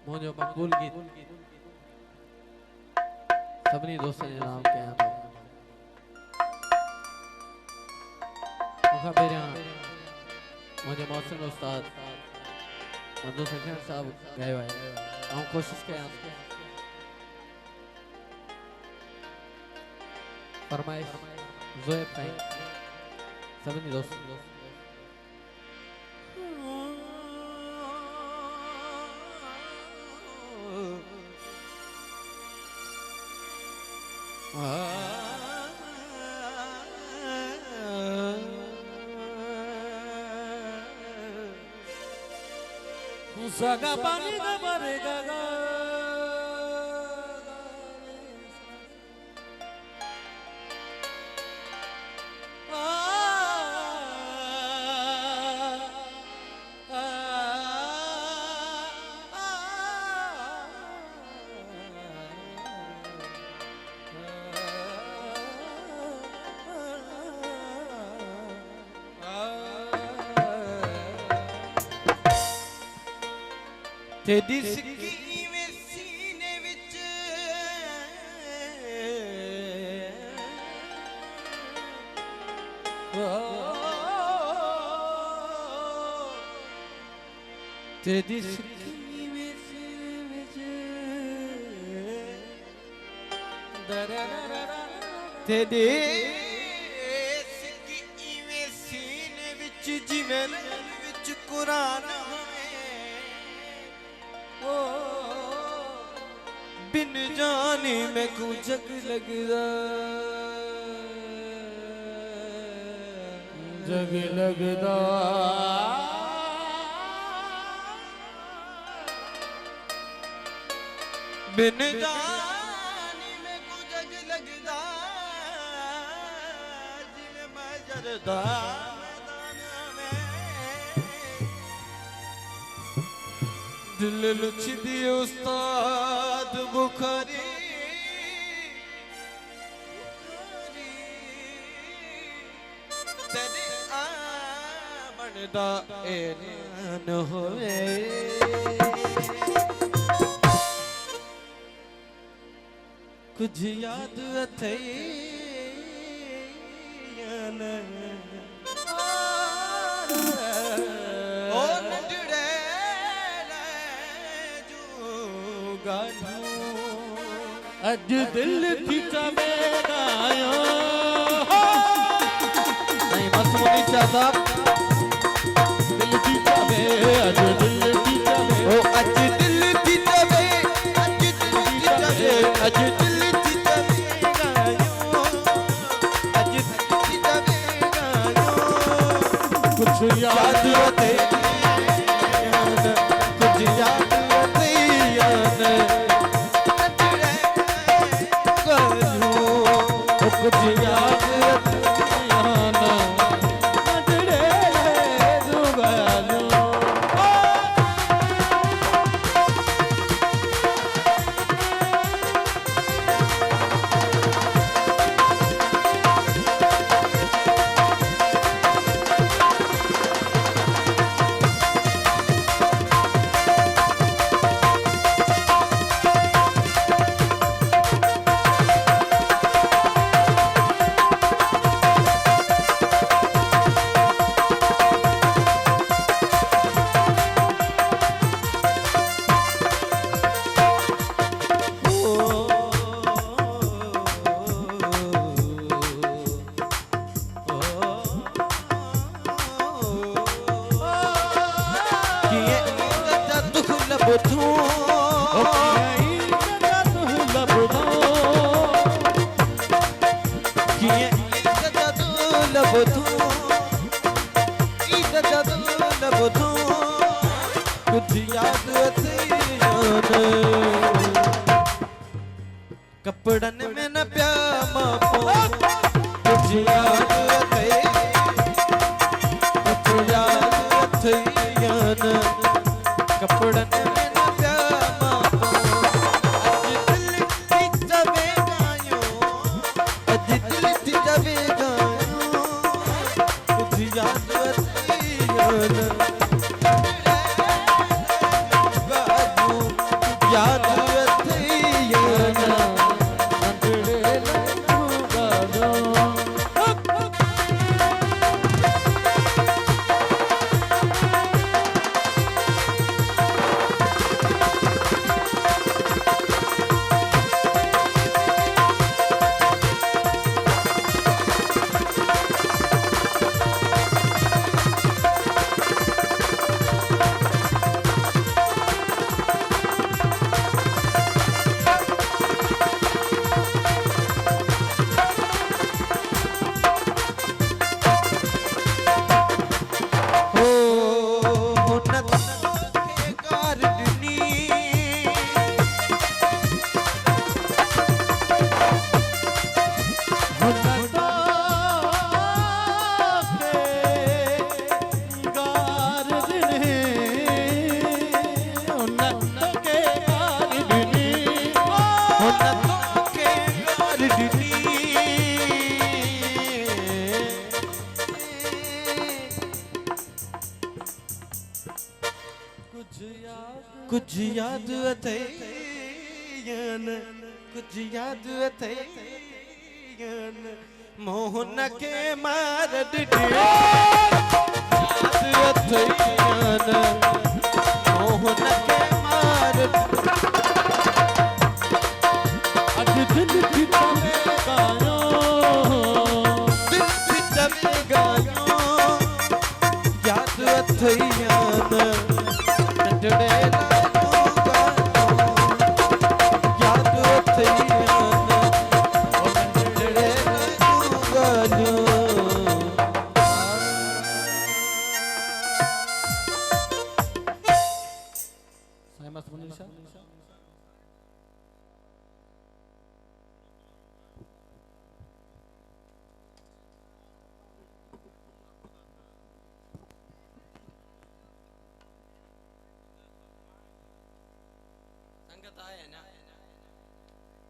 मुझे मकबूल गीत सबनी दोस्तों जे नाम कयां थो। मूंखां पहिरियां मुझे मोहसिन उस्ताद मंदो सखियान साहब गायो आहे ऐं कोशिश कयां फरमाइश ज़ोएब ताईं सबनी दोस्तों Saga pani da barega ga तेरी सिक्की में सीने विच तेरी सिक्की में सीने विच तेरी सिक्की में सीने विच जिवें विच कुरान बिन जाने में कुछ जग लगदा बिन जाने में कुछ जग लगदा जिवें मैं जरदा दिल लुचदी उस्ताद बुखारी तेरे आमन दा ऐलान होवे कुछ याद अथई अज दिल थी चवेगायो नहीं मसमूनी शाह साहब दिल थी चवे अज दिल थी चवे ओ अज दिल थी चवे अज दिल थी चवे अज दिल थी चवेगायो अज दिल थी चवेगायो कुछ याद आते कुछ याद आते कुछ याद कपड़न में न प्यामा कुछ याद थे कुछ याद थे कपड़न में न प्यामा अज दिल थी जबे गायो अज दिल थी जबे गायो कुछ याद थे कुछ याद अथई कुछ याद अथई मोहन के मार डिडी याद अथई मोहन के मार अज दिल की तवे गायो दिल की तवे गायो याद अथई नंढड़े संगत आए ना